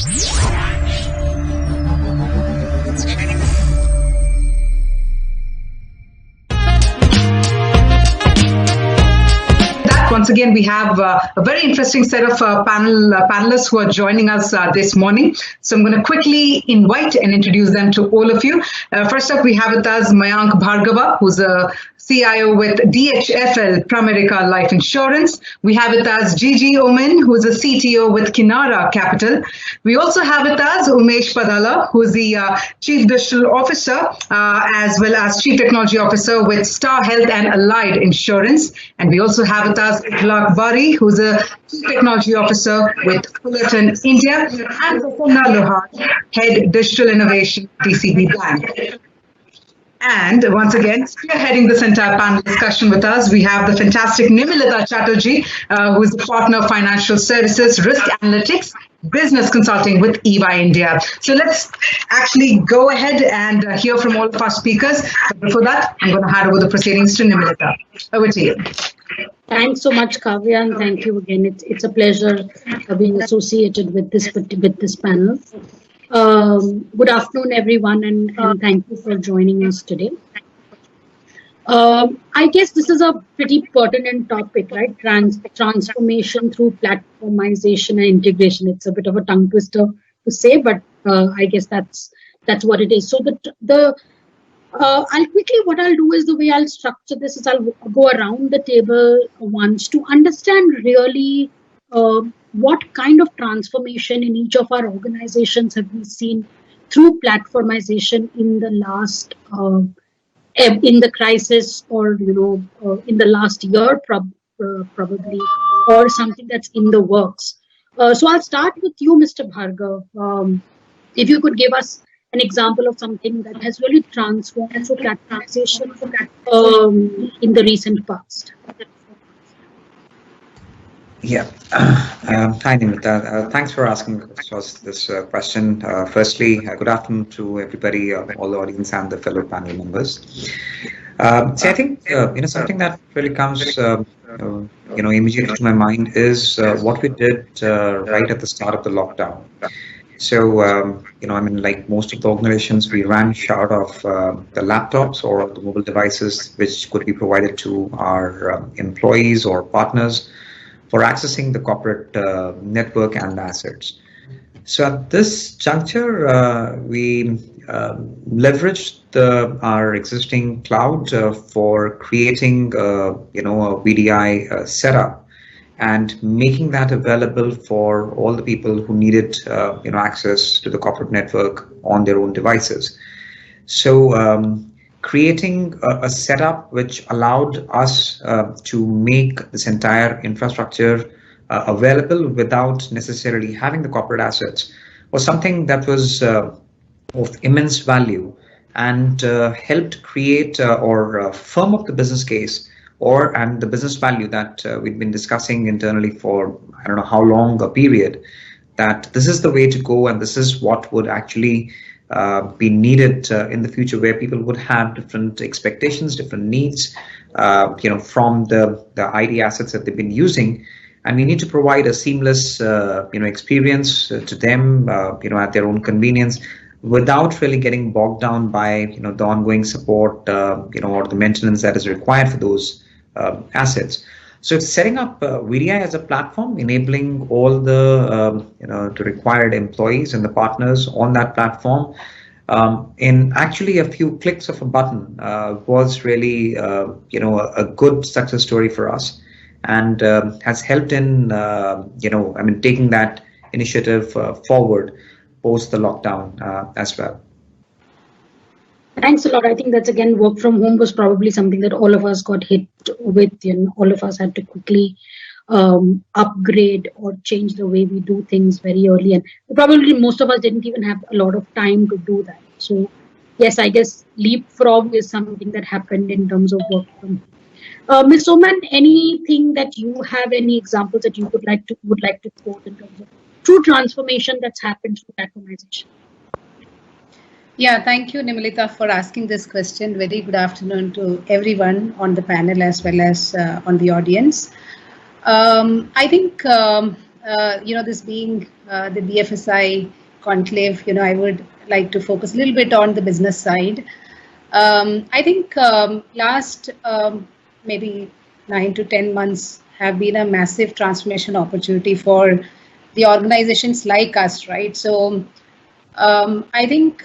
Once again, we have a very interesting set of panelists who are joining us this morning. So I'm going to quickly invite and introduce them to all of you. First up, we have with us Mayank Bhargava, who's a CIO with DHFL Pramerica Life Insurance. We have with us Jijy Oommen, who's a CTO with Kinaara Capital. We also have with us Umesh Padala, who's the Chief Digital Officer, as well as Chief Technology Officer with Star Health and Allied Insurance. And we also have with us Ekhlaque Bari, who's a Chief Technology Officer with Fullerton, India, and Prasanna Lohar, Head Digital Innovation, DCB Bank. And once again, spearheading this entire panel discussion with us, we have the fantastic Nimilita Chatterjee, who is the Partner of Financial Services, Risk Analytics, Business Consulting with EY India. So let's actually go ahead and hear from all of our speakers. But before that, I'm going to hand over the proceedings to Nimilita. Over to you. Thanks so much, Kavya, and thank you again. It's a pleasure being associated with this panel. Good afternoon, everyone, and thank you for joining us today. I guess this is a pretty pertinent topic, right? Transformation through platformization and integration. It's a bit of a tongue twister to say, but I guess that's what it is. So I'll quickly, what I'll do is the way I'll structure this is I'll go around the table once to understand really what kind of transformation in each of our organizations have we seen through platformization in the last, in the crisis, or in the last year probably, or something that's in the works. So I'll start with you, Mr. Bhargava. If you could give us an example of something that has really transformed through platformization in the recent past. Yeah. Hi, Nimilita. Thanks for asking this question. Firstly, good afternoon to everybody, all the audience and the fellow panel members. So I think something that really comes immediately to my mind is what we did right at the start of the lockdown. So like most of the organizations, we ran short of the laptops or the mobile devices which could be provided to our employees or partners for accessing the corporate network and assets. So at this juncture, we leveraged our existing cloud for creating a VDI setup and making that available for all the people who needed access to the corporate network on their own devices. So creating a setup which allowed us to make this entire infrastructure available without necessarily having the corporate assets was something that was of immense value and helped create or firm up the business case and the business value that we've been discussing internally for I don't know how long a period, that this is the way to go and this is what would actually be needed in the future, where people would have different expectations, different needs, from the IT assets that they've been using, and we need to provide a seamless, experience to them, at their own convenience, without really getting bogged down by the ongoing support, or the maintenance that is required for those assets. So it's setting up VDI as a platform, enabling all the the required employees and the partners on that platform in actually a few clicks of a button was really a good success story for us, and has helped in taking that initiative forward post the lockdown as well. Thanks a lot. I think that's again, work from home was probably something that all of us got hit with, all of us had to quickly upgrade or change the way we do things very early, and probably most of us didn't even have a lot of time to do that. So yes, I guess leapfrog is something that happened in terms of work from home. Ms. Oommen, anything that you have, any examples that you would like to quote in terms of true transformation that's happened through platformization? Yeah, thank you, Nimilita, for asking this question. Very good afternoon to everyone on the panel as well as on the audience. I think this being the BFSI conclave, I would like to focus a little bit on the business side. I think last maybe 9 to 10 months have been a massive transformation opportunity for the organizations like us, right? So I think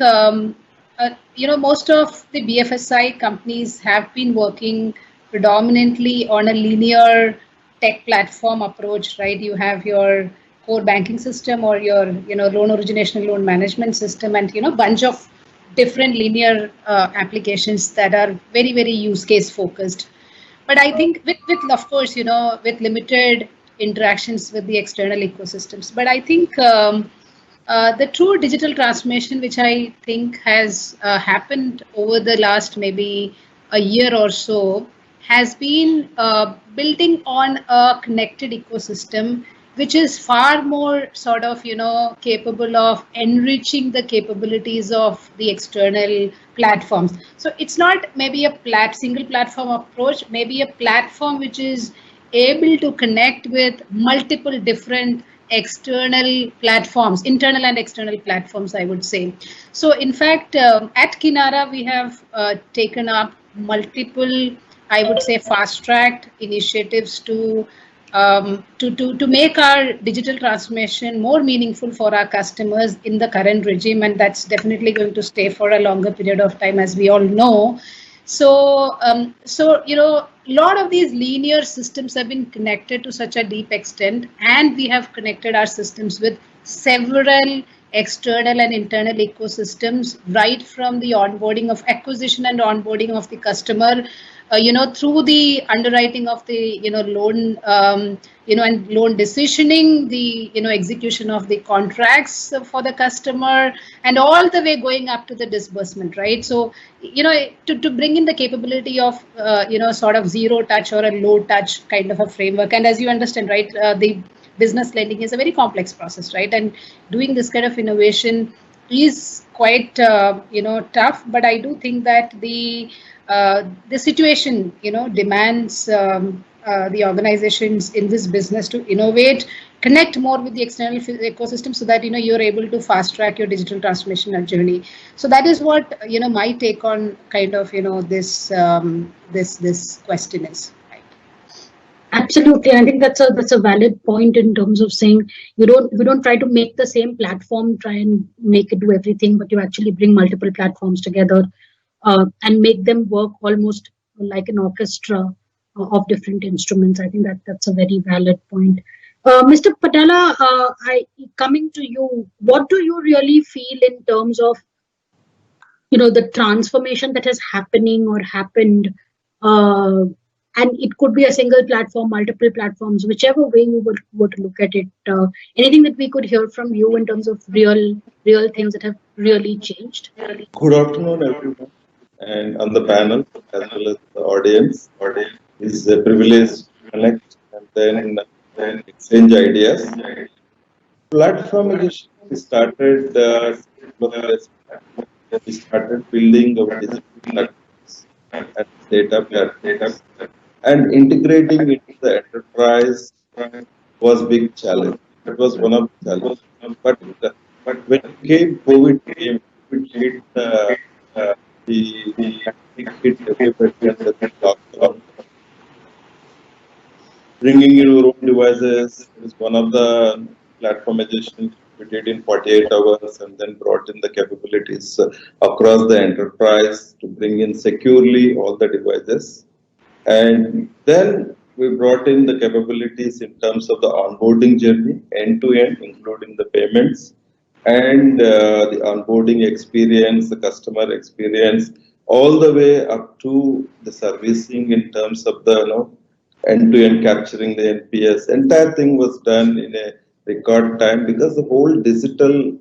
most of the BFSI companies have been working predominantly on a linear tech platform approach, right? You have your core banking system or your loan origination and loan management system, and bunch of different linear applications that are very, very use case focused. But I think with of course with limited interactions with the external ecosystems. But I think the true digital transformation, which I think has happened over the last maybe a year or so, has been building on a connected ecosystem, which is far more sort of capable of enriching the capabilities of the external platforms. So it's not maybe a single platform approach, maybe a platform which is able to connect with multiple different external platforms, internal and external platforms, I would say. So in fact, at Kinaara, we have taken up multiple, I would say, fast-tracked initiatives to make our digital transformation more meaningful for our customers in the current regime, and that's definitely going to stay for a longer period of time, as we all know. So, a lot of these linear systems have been connected to such a deep extent, and we have connected our systems with several external and internal ecosystems, right from the onboarding of acquisition and onboarding of the customer, through the underwriting of the loan, and loan decisioning, the execution of the contracts for the customer, and all the way going up to the disbursement, right? So to bring in the capability of sort of zero touch or a low touch kind of a framework. And as you understand, right, the business lending is a very complex process, right? And doing this kind of innovation is quite tough, but I do think that the situation demands the organizations in this business to innovate, connect more with the external ecosystem, so that you're able to fast track your digital transformation journey. So that is what my take on kind of this question is. Absolutely, I think that's a valid point in terms of saying we don't try to make the same platform, try and make it do everything, but you actually bring multiple platforms together and make them work almost like an orchestra of different instruments. I think that's a very valid point. Mr. Padala, coming to you, what do you really feel in terms of the transformation that is happening or happened? And it could be a single platform, multiple platforms, whichever way you would look at it. Anything that we could hear from you in terms of real things that have really changed? Good afternoon, everyone, and on the panel as well as the audience. It's a privilege to connect and then exchange ideas. Platformization started. We started building our digital platforms and data platforms. And integrating into the enterprise was a big challenge. It was one of the challenges. But when COVID came, it hit everybody lockdown. Bringing your own devices is one of the platformization we did in 48 hours, and then brought in the capabilities across the enterprise to bring in securely all the devices. And then we brought in the capabilities in terms of the onboarding journey, end to end, including the payments and the onboarding experience, the customer experience, all the way up to the servicing in terms of the end to end, capturing the NPS. Entire thing was done in a record time because the whole digital,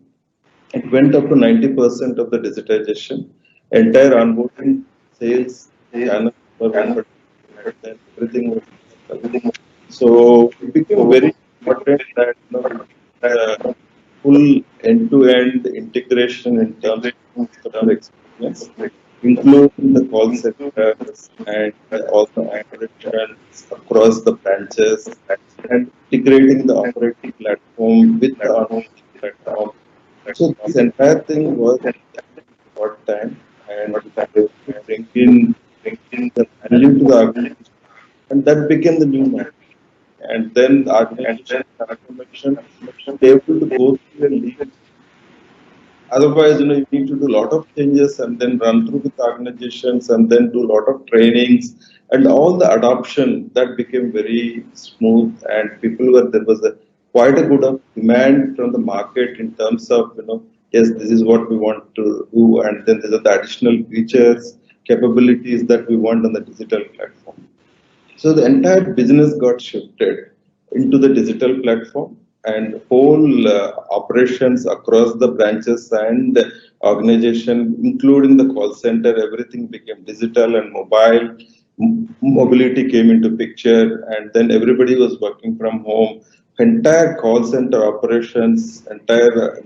it went up to 90% of the digitization. Entire onboarding, sales, channel, everything was digital. So it became very important that full end-to-end integration in terms of customer experience including the call centers and all the operations across the branches, and integrating the operating platform with the automation platform. So this entire thing was short time, and we could able to bring in the value to the organization, and that became the new norm. And then the organization transformation able to go through a lean. Otherwise, you need to do a lot of changes and then run through with organizations and then do a lot of trainings and all the adoption that became very smooth, and people were there was a quite a good of demand from the market in terms of yes, this is what we want to do, and then there's the additional features capabilities that we want on the digital platform. So the entire business got shifted into the digital platform, and whole operations across the branches and organization, including the call center, everything became digital and mobile. Mobility came into picture, and then everybody was working from home. Entire call center operations, entire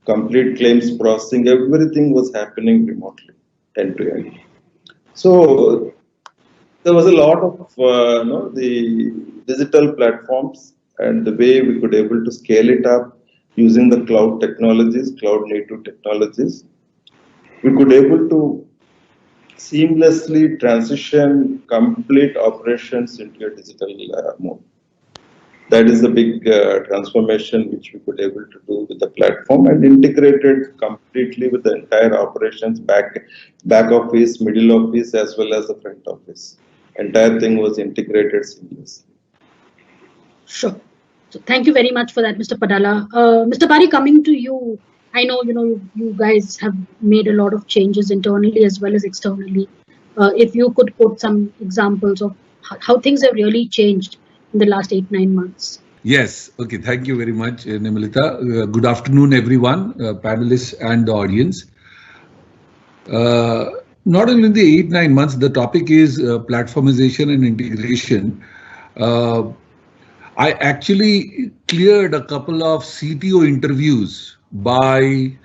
complete claims processing, everything was happening remotely, end to end. So there was a lot of the digital platforms and the way we could able to scale it up using the cloud technologies, cloud native technologies. We could able to seamlessly transition complete operations into a digital mode. That is the big transformation which we could able to do with the platform, and integrated completely with the entire operations, back office, middle office, as well as the front office. Entire thing was integrated seamlessly. Sure. So thank you very much for that, Mr. Padala. Mr. Bari, coming to you, I know you guys have made a lot of changes internally as well as externally. If you could put some examples of how things have really changed in the last 8-9 months. Yes. Okay. Thank you very much, Nimilita. Good afternoon, everyone, panelists and the audience. Not only in the 8-9 months, the topic is platformization and integration. I actually cleared a couple of CTO interviews by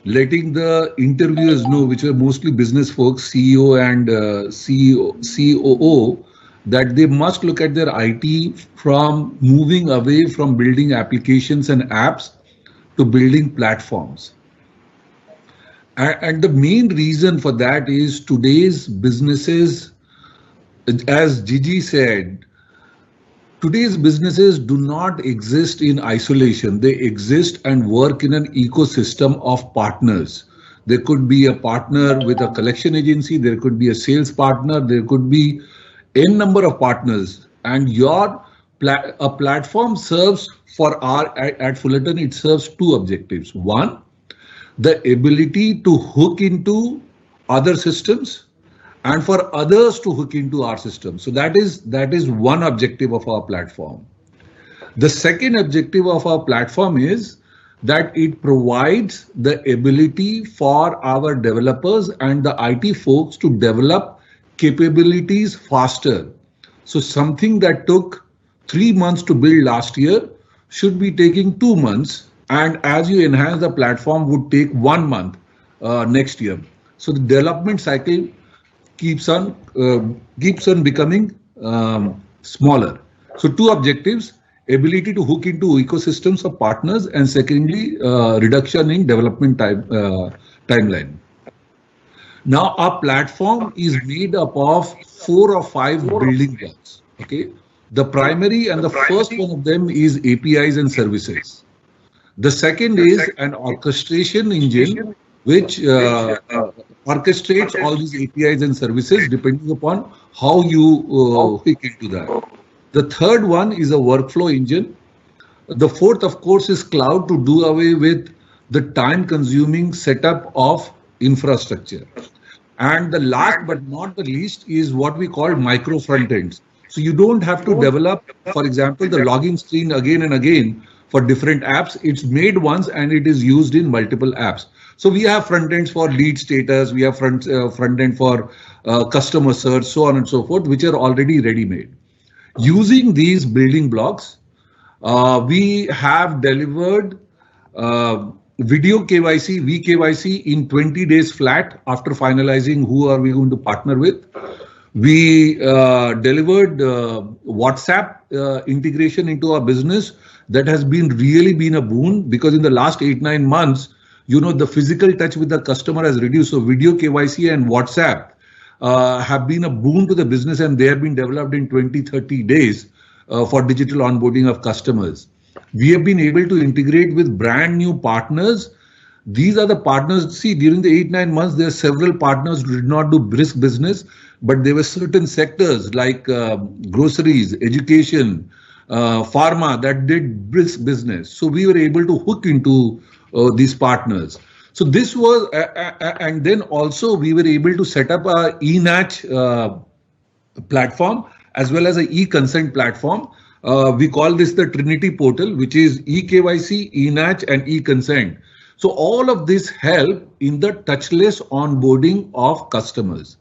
letting the interviewers know, which were mostly business folks, CEO and COO, that they must look at their IT from moving away from building applications and apps to building platforms. And the main reason for that is today's businesses, as Jijy said, today's businesses do not exist in isolation. They exist and work in an ecosystem of partners. There could be a partner with a collection agency, there could be a sales partner, there could be n number of partners, and a platform serves at Fullerton, it serves two objectives. One, the ability to hook into other systems, and for others to hook into our system. So that is one objective of our platform. The second objective of our platform is that it provides the ability for our developers and the IT folks to develop capabilities faster. So something that took 3 months to build last year should be taking 2 months, and as you enhance the platform would take 1 month next year. So the development cycle keeps on becoming smaller. So two objectives: ability to hook into ecosystems of partners, and secondly, reduction in development timeline. Now our platform is made up of 4 or 5 building blocks. Okay, the primary and the first one of them is APIs and services. The second is an orchestration engine which orchestrates all these APIs and services depending upon how you hook into that. The third one is a workflow engine. The fourth, of course, is cloud, to do away with the time-consuming setup of infrastructure. And the last but not the least is what we call micro front ends. So you don't have to develop, for example, the login screen again and again for different apps. It's made once and it is used in multiple apps. So we have front ends for lead status, we have front end for customer search, so on and so forth, which are already ready-made. Using these building blocks, we have delivered video KYC, VKYC in 20 days flat after finalizing who are we going to partner with. We delivered WhatsApp integration into our business. That has really been a boon, because in the last 8-9 months, the physical touch with the customer has reduced. So video KYC and WhatsApp have been a boon to the business, and they have been developed in 20-30 days for digital onboarding of customers. We have been able to integrate with brand new partners. These are the partners. See, during the 8-9 months, there are several partners who did not do brisk business, but there were certain sectors like groceries, education, pharma that did brisk business. So we were able to hook into these partners. So this was, and then also we were able to set up a eNACH platform as well as a e-consent platform. We call this the Trinity portal, which is eKYC, eNACH, and e-consent. So all of this help in the touchless onboarding of customers.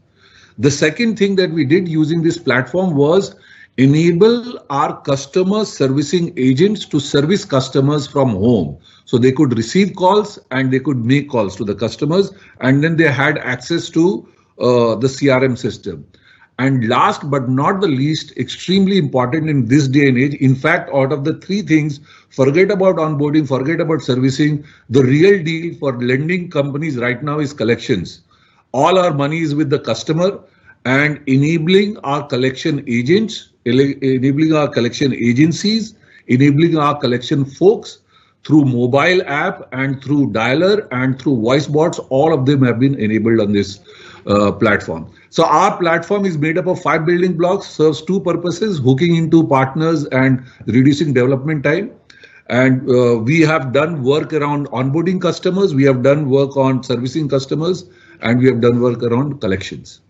The second thing that we did using this platform was enable our customer servicing agents to service customers from home. So they could receive calls and they could make calls to the customers, and then they had access to the CRM system. And last but not the least, extremely important in this day and age, in fact, out of the three things, forget about onboarding, forget about servicing, the real deal for lending companies right now is collections. All our money is with the customer, and enabling our collection agents, enabling our collection agencies, enabling our collection folks through mobile app and through dialer and through voice bots, all of them have been enabled on this platform. So our platform is made up of 5 building blocks, serves 2 purposes: hooking into partners and reducing development time. And we have done work around onboarding customers, we have done work on servicing customers, and we have done work around collections.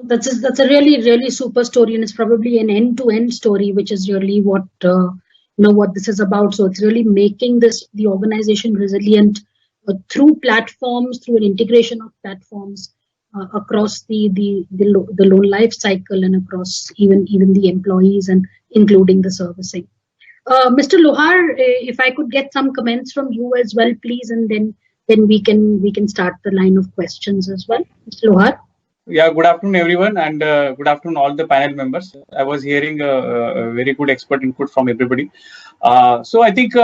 That's a really super story, and it's probably an end-to-end story, which is really what what this is about. So it's really making the organization resilient through platforms, through an integration of platforms across the loan life cycle and across even the employees and including the servicing. Mr. Lohar, if I could get some comments from you as well, please, and then we can start the line of questions as well. Mr. Lohar. Yeah, good afternoon, everyone, and good afternoon, all the panel members. I was hearing a very good expert input from everybody. So I think,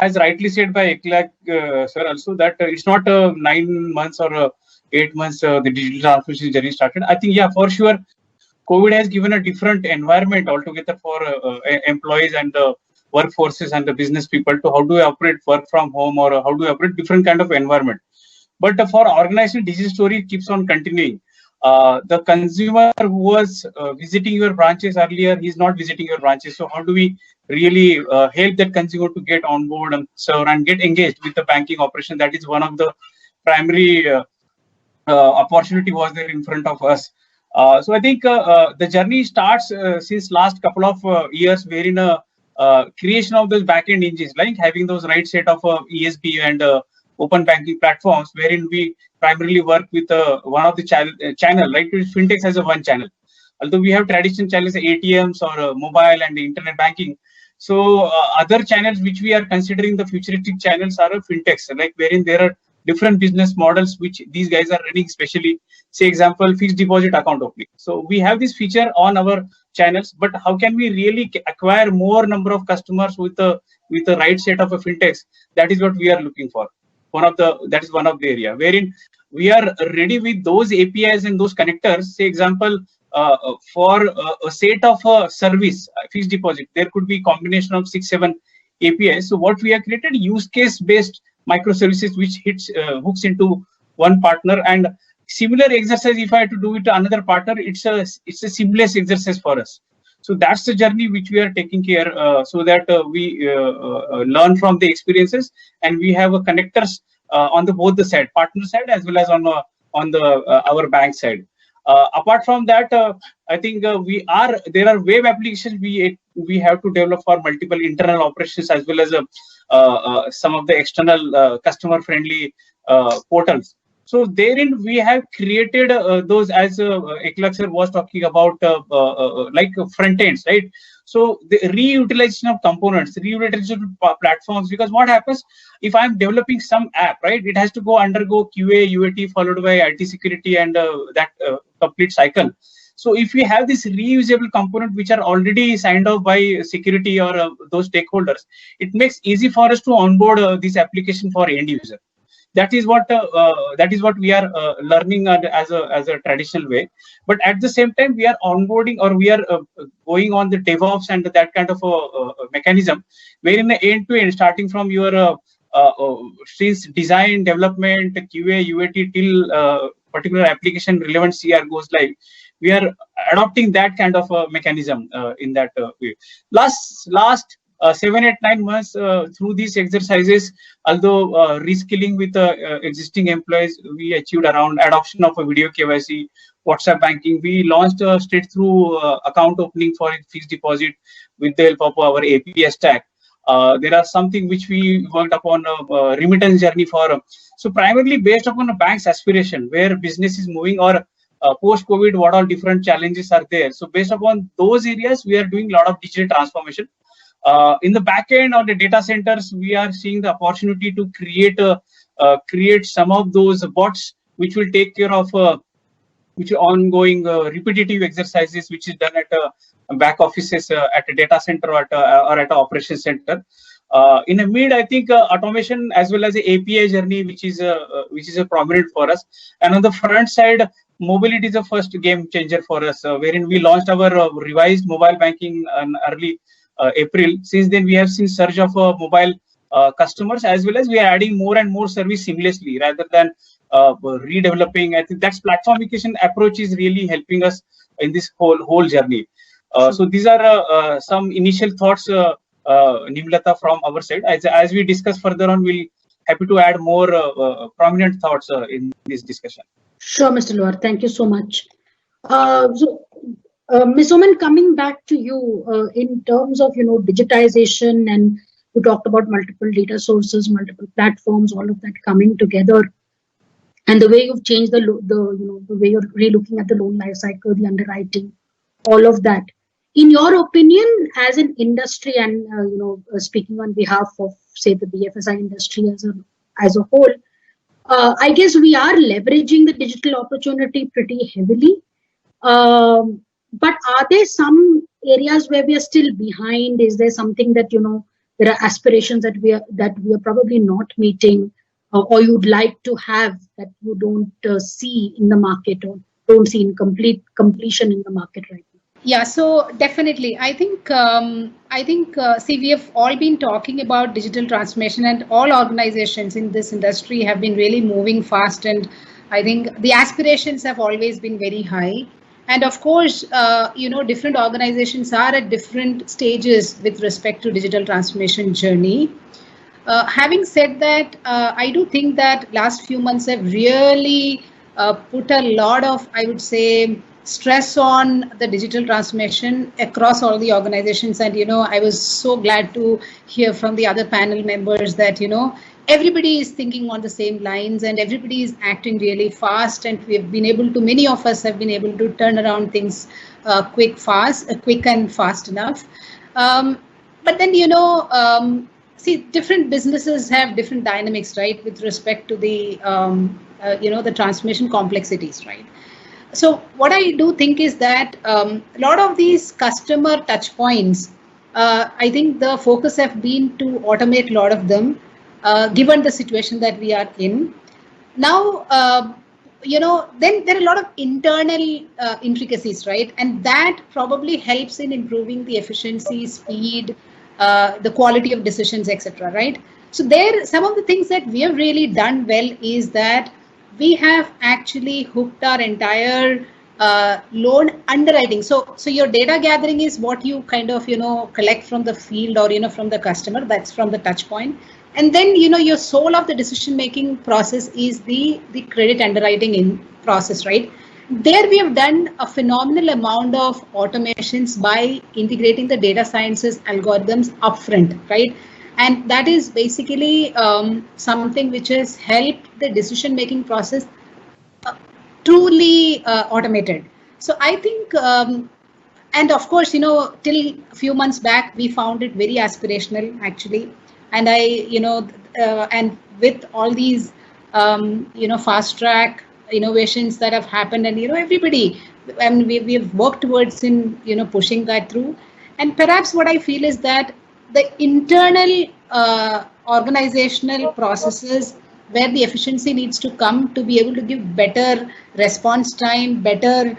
as rightly said by Ekhlaque, sir, also that it's not 9 months or 8 months the digital transformation journey started. I think, yeah, for sure, COVID has given a different environment altogether for employees and the workforces and the business people to how do we operate work from home, or how do we operate different kind of environment. But for organization, digital story keeps on continuing. The consumer who was visiting your branches earlier, he's not visiting your branches. So how do we really help that consumer to get on board and serve and get engaged with the banking operation? That is one of the primary opportunity was there in front of us. So I think the journey starts since last couple of years, wherein creation of those backend engines, like having those right set of ESB and open banking platforms, wherein we primarily work with one of the channel, right? Fintechs has a one channel. Although we have traditional channels, ATMs or mobile and internet banking. So other channels which we are considering the futuristic channels are fintechs, like wherein there are different business models which these guys are running, especially, say example, fixed deposit account opening. So we have this feature on our channels, but how can we really acquire more number of customers with the right set of fintechs? That is what we are looking for. That is one of the area wherein we are ready with those APIs and those connectors. Say example, for a set of service fixed deposit, there could be combination of 6-7 APIs. So what we have created, use case based microservices which hooks into one partner, and similar exercise if I have to do it to another partner, it's a seamless exercise for us. So that's the journey which we are taking care, so that we learn from the experiences, and we have connectors on both the side, partner side as well as on our bank side. Apart from that, I think there are web applications we have to develop for multiple internal operations as well as some of the external customer friendly portals. So therein we have created those, as Ekhlaque sir was talking about, like front ends, right? So the reutilization of components, reutilization of platforms, because what happens if I'm developing some app, right? It has to undergo QA, UAT followed by IT security and that complete cycle. So if we have this reusable component which are already signed off by security or those stakeholders, it makes easy for us to onboard this application for end user. That is what we are learning as a traditional way. But at the same time, we are onboarding, or we are going on the DevOps and that kind of a mechanism, where in the end to end, starting from your since design, development, QA, UAT till particular application relevant CR goes live, we are adopting that kind of a mechanism in that way. Last 7, 8, 9 months through these exercises, although reskilling with existing employees, we achieved around adoption of a video KYC, WhatsApp banking. We launched a straight through account opening for fixed deposit with the help of our API stack. There are something which we worked upon a remittance journey for. So primarily based upon a bank's aspiration, where business is moving, or post-COVID, what all different challenges are there. So based upon those areas, we are doing a lot of digital transformation. In the back end or the data centers, we are seeing the opportunity to create some of those bots which will take care of which are ongoing repetitive exercises which is done at back offices at a data center or at an operation center. In a mid, I think automation as well as the API journey, which is a prominent for us. And on the front side, mobility is the first game changer for us, wherein we launched our revised mobile banking in early April. Since then, we have seen surge of mobile customers, as well as we are adding more and more service seamlessly rather than redeveloping. I think that's platformization approach is really helping us in this whole journey. So these are some initial thoughts, Nimilita, from our side. As we discuss further on, we'll happy to add more prominent thoughts in this discussion. Sure, Mr. Lohar. Thank you so much. Ms. Oommen, coming back to you in terms of digitization, and you talked about multiple data sources, multiple platforms, all of that coming together, and the way you've changed the way you're re-looking at the loan life cycle, the underwriting, all of that. In your opinion, as an industry, and speaking on behalf of, say, the BFSI industry as a whole, I guess we are leveraging the digital opportunity pretty heavily. But are there some areas where we are still behind? Is there something that there are aspirations that we are probably not meeting, or you'd like to have that you don't see in the market, or don't see in completion in the market right now? Yeah, so definitely, I think see, we have all been talking about digital transformation, and all organizations in this industry have been really moving fast, and I think the aspirations have always been very high. And of course, different organizations are at different stages with respect to digital transformation journey. Having said that, I do think that last few months have really put a lot of, I would say, stress on the digital transformation across all the organizations. And, I was so glad to hear from the other panel members that, everybody is thinking on the same lines, and everybody is acting really fast. And we have been able to, many of us have been able to turn around things quick and fast enough. But then, see, different businesses have different dynamics, right, with respect to the, the transformation complexities, right? So what I do think is that a lot of these customer touch points, I think the focus have been to automate a lot of them, given the situation that we are in. Now, then there are a lot of internal intricacies, right? And that probably helps in improving the efficiency, speed, the quality of decisions, etc., right? So there, some of the things that we have really done well is that we have actually hooked our entire loan underwriting. So your data gathering is what you kind of, collect from the field or, from the customer. That's from the touch point. And then, your soul of the decision-making process is the credit underwriting process, right? There we have done a phenomenal amount of automations by integrating the data sciences algorithms upfront, right? And that is basically something which has helped the decision-making process truly automated. So I think And of course, till a few months back, we found it very aspirational actually. And and with all these, fast track innovations that have happened, and everybody, and we've worked towards pushing that through. And perhaps what I feel is that the internal organizational processes where the efficiency needs to come to be able to give better response time, better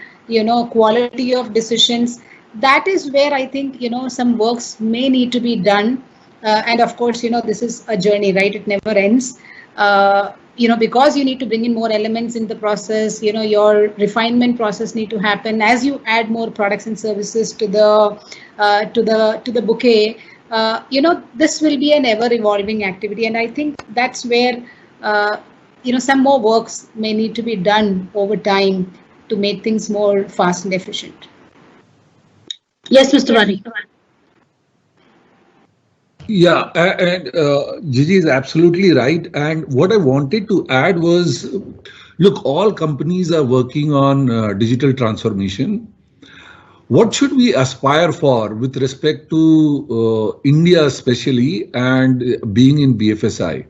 quality of decisions, that is where I think some works may need to be done. And of course, this is a journey, right? It never ends. Because you need to bring in more elements in the process, your refinement process need to happen as you add more products and services to the bouquet. This will be an ever evolving activity, and I think that's where some more works may need to be done over time to make things more fast and efficient. Yes, Mr. Bari. Yeah, and Jijy is absolutely right. And what I wanted to add was, look, all companies are working on digital transformation. What should we aspire for with respect to India especially and being in BFSI?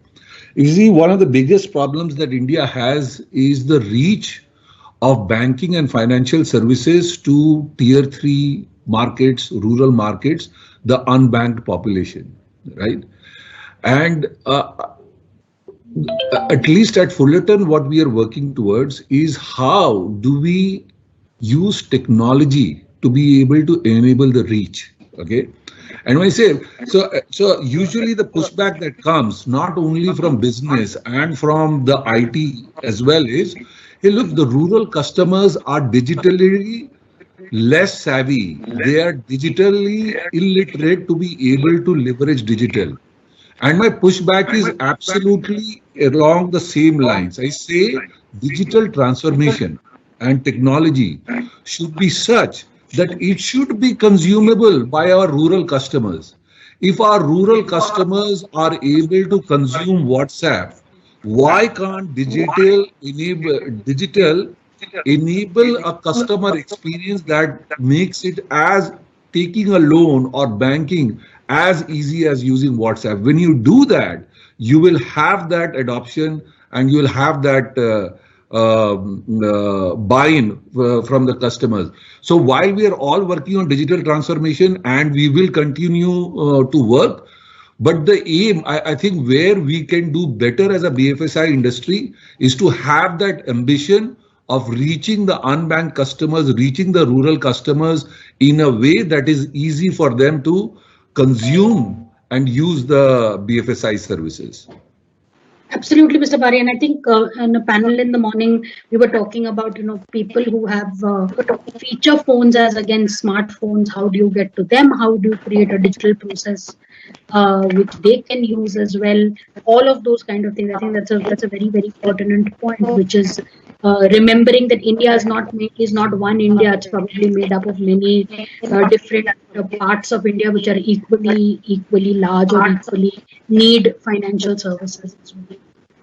You see, one of the biggest problems that India has is the reach of banking and financial services to tier 3 markets, rural markets, the unbanked population, right? And at least at Fullerton, what we are working towards is how do we use technology to be able to enable the reach, okay? And when I say, so usually the pushback that comes not only from business and from the IT as well is, hey, look, the rural customers are digitally less savvy. They are digitally illiterate to be able to leverage digital. And my pushback is absolutely along the same lines. I say digital transformation and technology should be such that it should be consumable by our rural customers. If our rural customers are able to consume WhatsApp, why can't digital enable a customer experience that makes it as taking a loan or banking as easy as using WhatsApp? When you do that, you will have that adoption and you will have that buy-in from the customers. So while we are all working on digital transformation and we will continue to work, but the aim, I think where we can do better as a BFSI industry is to have that ambition of reaching the unbanked customers, reaching the rural customers in a way that is easy for them to consume and use the BFSI services. Absolutely, Mr. Bari. And I think in a panel in the morning, we were talking about, people who have feature phones as against smartphones. How do you get to them? How do you create a digital process which they can use as well? All of those kind of things. I think that's a very, very pertinent point, which is remembering that India is not one India. It's probably made up of many different parts of India which are equally large or equally need financial services as well.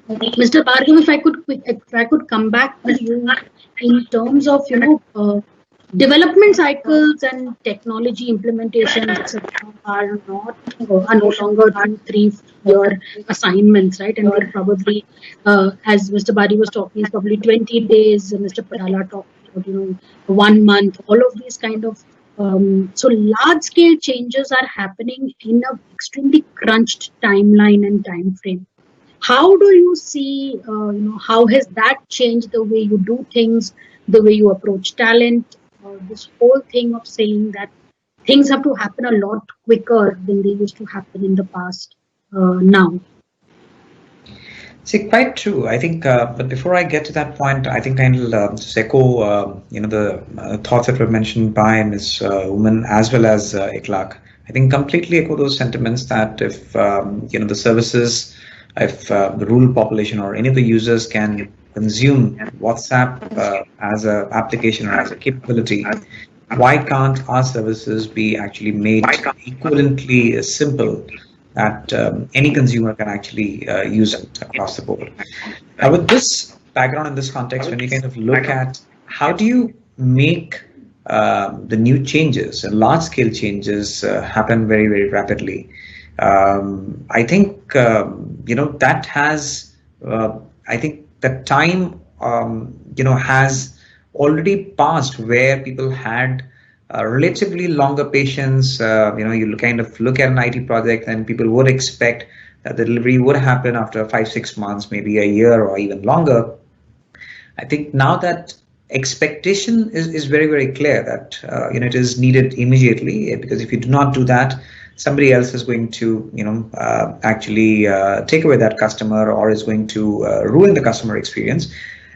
Mr. Bhargava, if I could come back to you in terms of development cycles and technology implementations, etc., are no longer 2-3 year assignments, right? And we're probably, as Mr. Bari was talking, it's probably 20 days. Mr. Padala talked about 1 month. All of these kind of so large scale changes are happening in an extremely crunched timeline and time frame. How do you see, how has that changed the way you do things, the way you approach talent, this whole thing of saying that things have to happen a lot quicker than they used to happen in the past now? See, quite true. I think, but before I get to that point, I think I'll just echo, the thoughts that were mentioned by Ms. Oommen as well as Ekhlaque. I think completely echo those sentiments that if, the services, if the rural population or any of the users can consume WhatsApp as an application or as a capability, why can't our services be actually made equivalently simple that any consumer can actually use it across the board? With this background in this context, when you kind of look at how do you make the new changes and large-scale changes happen very, very rapidly. I think that has. I think the time has already passed where people had relatively longer patience. You kind of look at an IT project and people would expect that the delivery would happen after 5-6 months, maybe a year or even longer. I think now that expectation is very, very clear that it is needed immediately, because if you do not do that, somebody else is going to actually take away that customer, or is going to ruin the customer experience.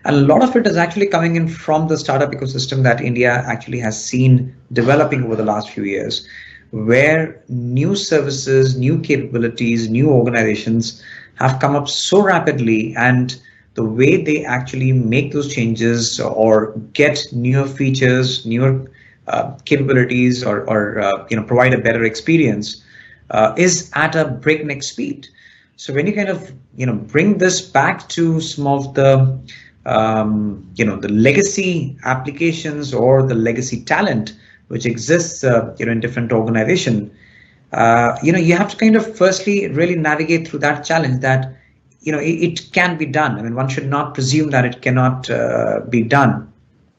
And a lot of it is actually coming in from the startup ecosystem that India actually has seen developing over the last few years, where new services, new capabilities, new organizations have come up so rapidly, and the way they actually make those changes or get newer features, newer capabilities, or provide a better experience is at a breakneck speed. So when you kind of bring this back to some of the the legacy applications or the legacy talent which exists in different organizations, you have to kind of firstly really navigate through that challenge that it can be done. I mean, one should not presume that it cannot be done,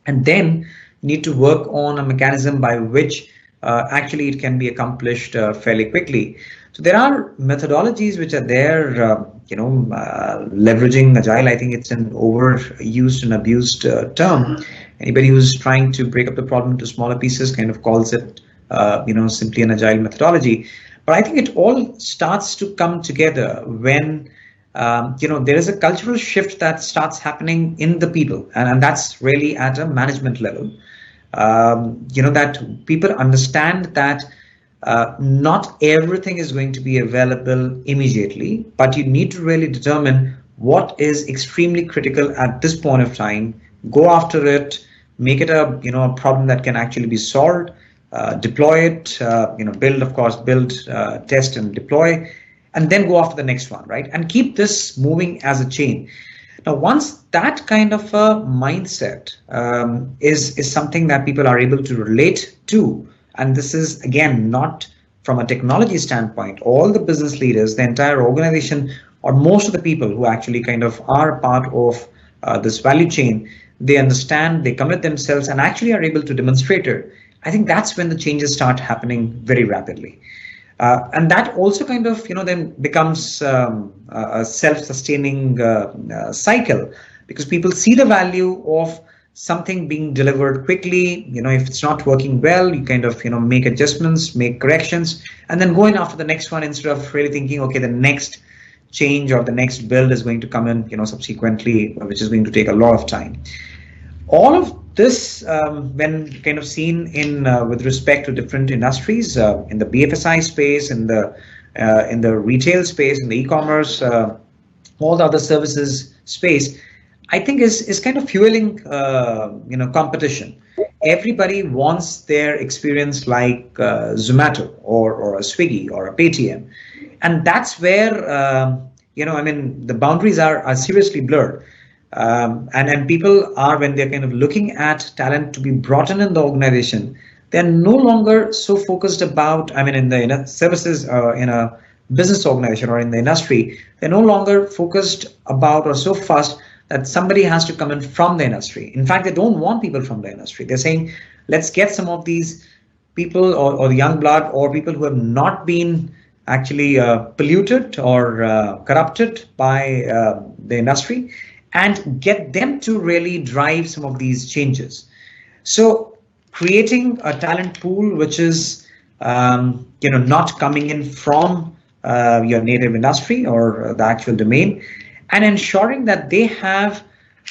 and then need to work on a mechanism by which actually it can be accomplished fairly quickly. So there are methodologies which are there, leveraging Agile. I think it's an overused and abused term. Anybody who's trying to break up the problem into smaller pieces kind of calls it, simply an Agile methodology. But I think it all starts to come together when there is a cultural shift that starts happening in the people, and that's really at a management level. That people understand that not everything is going to be available immediately, but you need to really determine what is extremely critical at this point of time, go after it, make it a a problem that can actually be solved, deploy it, build, test and deploy, and then go after the next one, right? And keep this moving as a chain. Now, once that kind of a mindset is something that people are able to relate to, and this is again not from a technology standpoint, all the business leaders, the entire organization, or most of the people who actually kind of are part of this value chain, they understand, they commit themselves, and actually are able to demonstrate it. I think that's when the changes start happening very rapidly. And that also kind of, then becomes a self-sustaining cycle, because people see the value of something being delivered quickly. If it's not working well, you kind of, make adjustments, make corrections, and then go in after the next one instead of really thinking, okay, the next change or the next build is going to come in, subsequently, which is going to take a lot of time. All of this, when kind of seen in with respect to different industries, in the BFSI space, in the retail space, in the e-commerce, all the other services space, I think is kind of fueling competition. Everybody wants their experience like Zomato or a Swiggy or a Paytm, and that's where the boundaries are seriously blurred. And people are, when they're kind of looking at talent to be brought in the organization, they're no longer so focused about, in the services, in a business organization or in the industry, they're no longer focused about or so fast that somebody has to come in from the industry. In fact, they don't want people from the industry. They're saying, let's get some of these people or the young blood or people who have not been actually polluted or corrupted by the industry, and get them to really drive some of these changes. So creating a talent pool which is not coming in from your native industry or the actual domain, and ensuring that they have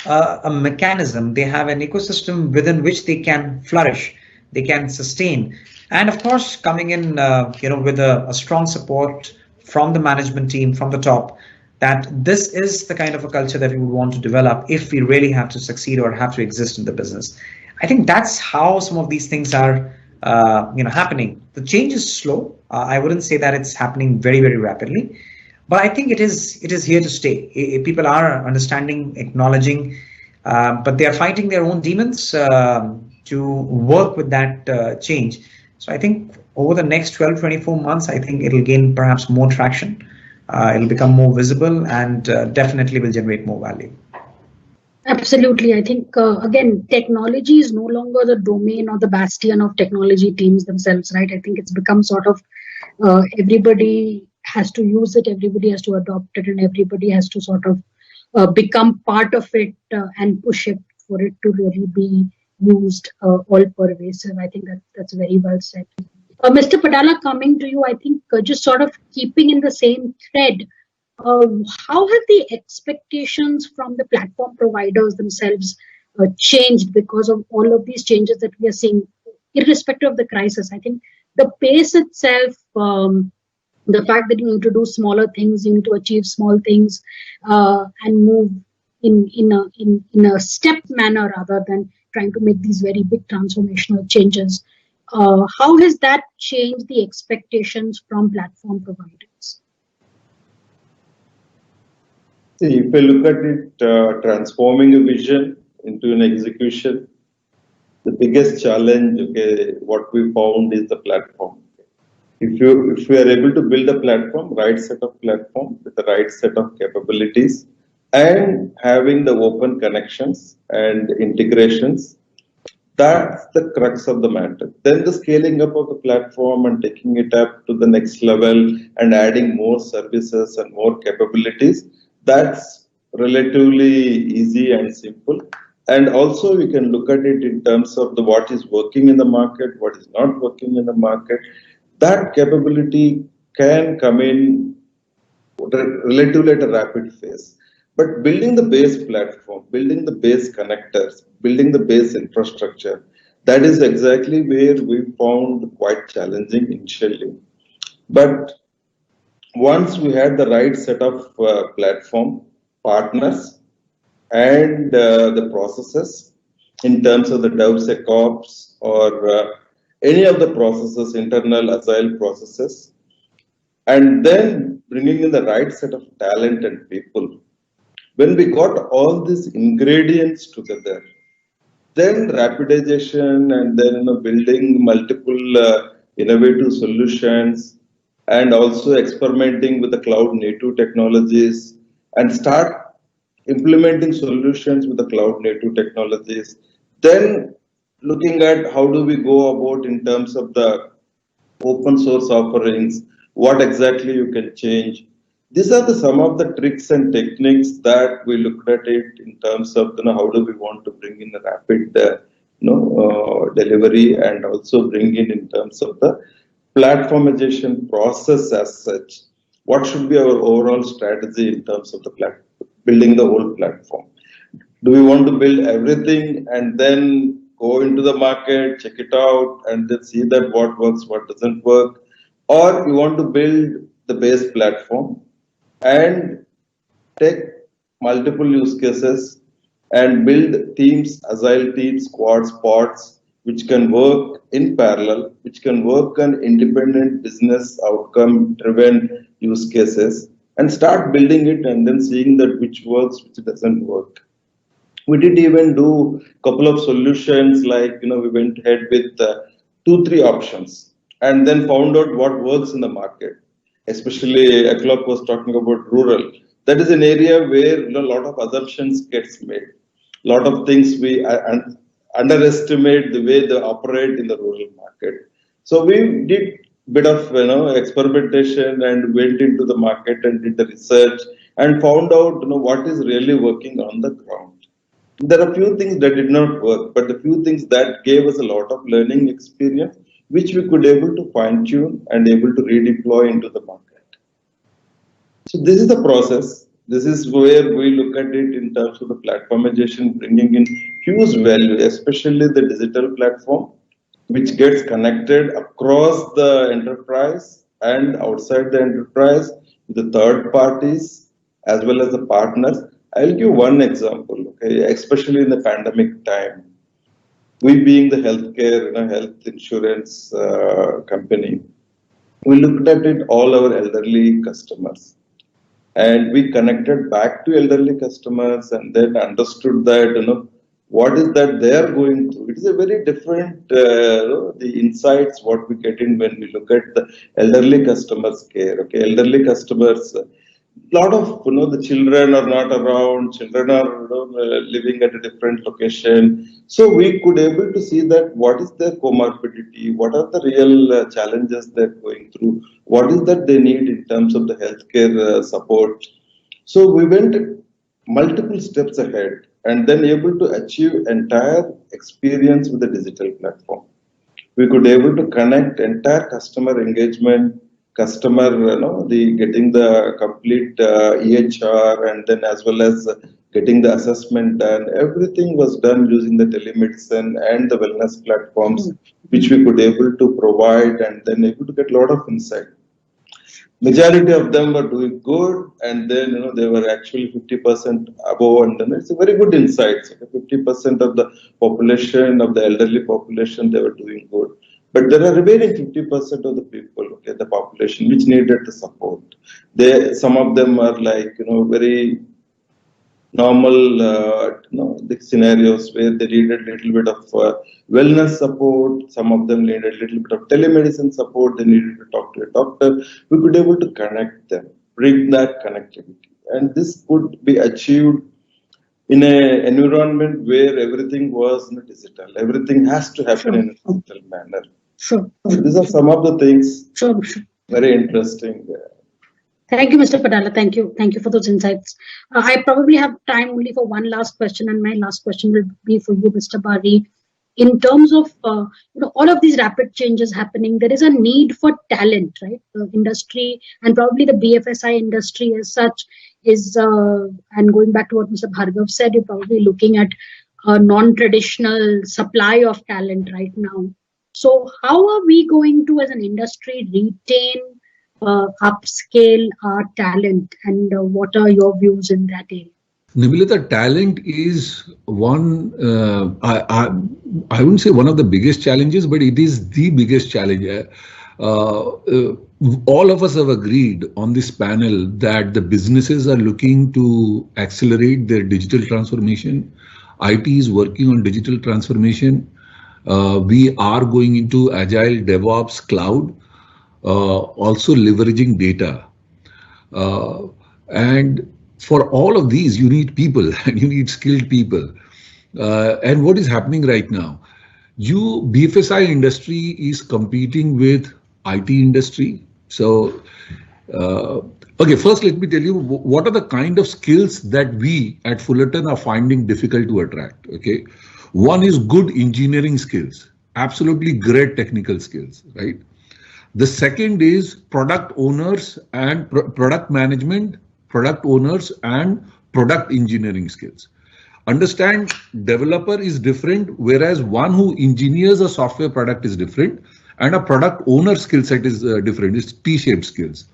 a mechanism, they have an ecosystem within which they can flourish, they can sustain, and of course coming in with a strong support from the management team from the top, that this is the kind of a culture that we would want to develop if we really have to succeed or have to exist in the business. I think that's how some of these things are happening. The change is slow. I wouldn't say that it's happening very, very rapidly, but I think it is here to stay. People are understanding, acknowledging, but they are fighting their own demons. to work with that change. So I think over the next 12-24 months, I think it'll gain perhaps more traction. It'll become more visible and definitely will generate more value. Absolutely. I think, again, technology is no longer the domain or the bastion of technology teams themselves, right? I think it's become sort of everybody has to use it, everybody has to adopt it, and everybody has to sort of become part of it and push it for it to really be used all pervasive. I think that's very well said. Mr. Padala, coming to you, I think just sort of keeping in the same thread, how have the expectations from the platform providers themselves changed because of all of these changes that we are seeing, irrespective of the crisis? I think the pace itself, the fact that you need to do smaller things, you need to achieve small things, and move in a step manner rather than trying to make these very big transformational changes. How has that changed the expectations from platform providers? See, if I look at it, transforming a vision into an execution, the biggest challenge, okay, what we found is the platform. If we are able to build a platform, right set of platform with the right set of capabilities, and having the open connections and integrations, that's the crux of the matter. Then the scaling up of the platform and taking it up to the next level and adding more services and more capabilities, that's relatively easy and simple. And also we can look at it in terms of what is working in the market, what is not working in the market. That capability can come in relatively at a rapid phase. But building the base platform, building the base connectors, building the base infrastructure, that is exactly where we found quite challenging initially. But once we had the right set of platform partners and the processes in terms of the DevSecOps or any of the processes, internal agile processes, and then bringing in the right set of talent and people. When we got all these ingredients together, then rapidization and then building multiple innovative solutions and also experimenting with the cloud native technologies and start implementing solutions with the cloud native technologies. Then looking at how do we go about in terms of the open source offerings, what exactly you can change. These are some of the tricks and techniques that we looked at it in terms of how do we want to bring in a rapid delivery and also bring in terms of the platformization process as such. What should be our overall strategy in terms of the building the whole platform? Do we want to build everything and then go into the market, check it out, and then see that what works, what doesn't work? Or you want to build the base platform and take multiple use cases and build teams, agile teams, squads, pods, which can work in parallel, which can work on independent business outcome driven use cases, and start building it and then seeing that which works, which doesn't work. We did even do a couple of solutions like, we went ahead with 2-3 options and then found out what works in the market. Especially Ekhlaque was talking about rural. That is an area where a lot of assumptions gets made. A lot of things we underestimate the way they operate in the rural market. So we did bit of experimentation and went into the market and did the research and found out what is really working on the ground. There are a few things that did not work, but the few things that gave us a lot of learning experience, which we could able to fine tune and able to redeploy into the market. So this is the process. This is where we look at it in terms of the platformization, bringing in huge value, especially the digital platform, which gets connected across the enterprise and outside the enterprise with the third parties as well as the partners. I'll give one example, okay, especially in the pandemic time. We being the healthcare, health insurance company, we looked at it all our elderly customers. And we connected back to elderly customers and then understood that, what is that they are going through. It is a very different, the insights what we get in when we look at the elderly customers care. Okay, elderly customers, lot of, the children are not around, children are living at a different location. So we could able to see that what is their comorbidity, what are the real challenges they're going through, what is that they need in terms of the healthcare support. So we went multiple steps ahead and then able to achieve entire experience with the digital platform. We could able to connect entire customer engagement, customer, getting the complete EHR, and then as well as getting the assessment done. Everything was done using the telemedicine and the wellness platforms, which we could able to provide, and then able to get a lot of insight. Majority of them were doing good, and then they were actually 50% above, and then it's a very good insight. So 50% of the population, of the elderly population, they were doing good. But there are remaining 50% of the people, okay, the population, which needed the support. Some of them are like, very normal, the scenarios where they needed a little bit of wellness support. Some of them needed a little bit of telemedicine support. They needed to talk to a doctor. We could be able to connect them, bring that connectivity. And this could be achieved in an environment where everything was digital. Everything has to happen in a digital manner. Sure. So these are some of the things. Sure. Very interesting. Thank you, Mr. Padala. Thank you. Thank you for those insights. I probably have time only for one last question, and my last question will be for you, Mr. Bari. In terms of all of these rapid changes happening, there is a need for talent, right? The industry and probably the BFSI industry as such is, and going back to what Mr. Bhargava said, you're probably looking at a non-traditional supply of talent right now. So how are we going to, as an industry, retain, upscale our talent, and what are your views in that area? Nimilita, talent is one, I wouldn't say one of the biggest challenges, but it is the biggest challenge. All of us have agreed on this panel that the businesses are looking to accelerate their digital transformation. IT is working on digital transformation. We are going into agile DevOps cloud, also leveraging data. And for all of these, you need people and you need skilled people. And what is happening right now? BFSI industry is competing with IT industry. So, okay, first let me tell you what are the kind of skills that we at Fullerton are finding difficult to attract. Okay, one is good engineering skills, absolutely great technical skills, right? The second is product owners and product management, product owners and product engineering skills. Understand, developer is different, whereas one who engineers a software product is different, and a product owner skill set is different. It's T-shaped skills.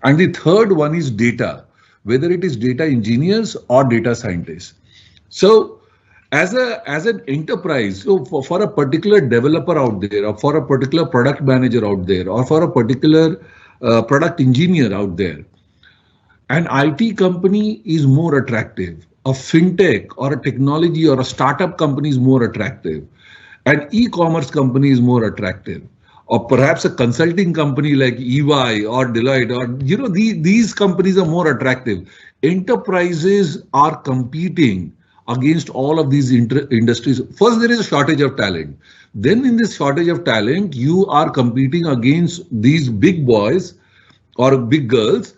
And the third one is data, whether it is data engineers or data scientists. So as an enterprise, so for a particular developer out there, or for a particular product manager out there, or for a particular product engineer out there, an IT company is more attractive. A fintech or a technology or a startup company is more attractive. An e-commerce company is more attractive. Or perhaps a consulting company like EY or Deloitte, or these companies are more attractive. Enterprises are competing against all of these industries. First, there is a shortage of talent. Then in this shortage of talent, you are competing against these big boys or big girls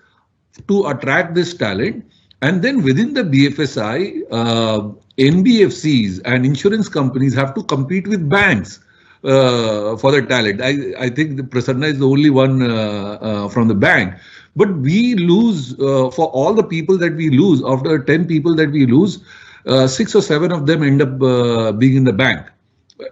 to attract this talent. And then within the BFSI, NBFCs and insurance companies have to compete with banks for the talent. I think Prasanna is the only one from the bank. But we lose, for all the people that we lose, after 10 people that we lose, 6 or 7 of them end up being in the bank.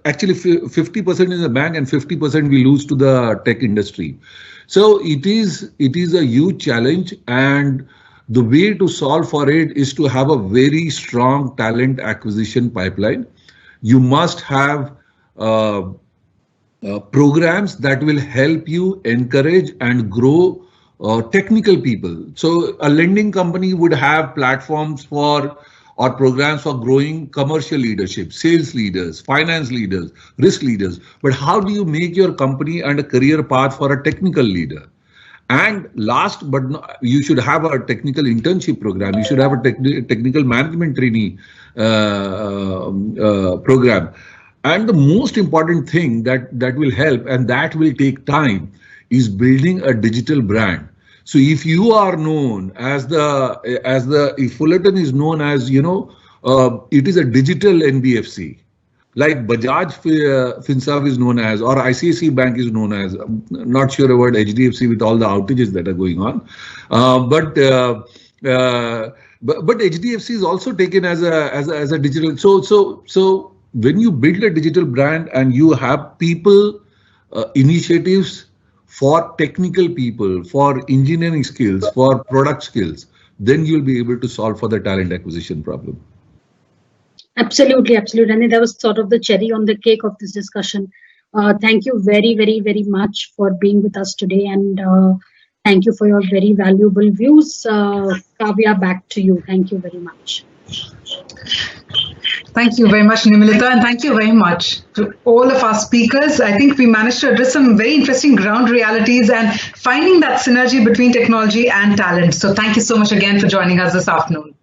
Actually, 50% in the bank and 50% we lose to the tech industry. So it is a huge challenge, and the way to solve for it is to have a very strong talent acquisition pipeline. You must have programs that will help you encourage and grow technical people. So a lending company would have platforms for or programs for growing commercial leadership, sales leaders, finance leaders, risk leaders. But how do you make your company and a career path for a technical leader? And last but not, you should have a technical internship program. You should have a technical management trainee program. And the most important thing that will help, and that will take time, is building a digital brand. So if you are known as if Fullerton is known as, it is a digital NBFC, like Bajaj Finserv is known as, or ICICI Bank is known as. I'm not sure about HDFC with all the outages that are going on, but HDFC is also taken as a digital. So when you build a digital brand and you have people, initiatives for technical people, for engineering skills, for product skills, then you'll be able to solve for the talent acquisition problem. Absolutely, absolutely. I mean, that was sort of the cherry on the cake of this discussion. Thank you very, very, very much for being with us today, and thank you for your very valuable views. Kavya, back to you. Thank you very much. Thank you very much, Nimilita, and thank you very much to all of our speakers. I think we managed to address some very interesting ground realities and finding that synergy between technology and talent. So thank you so much again for joining us this afternoon.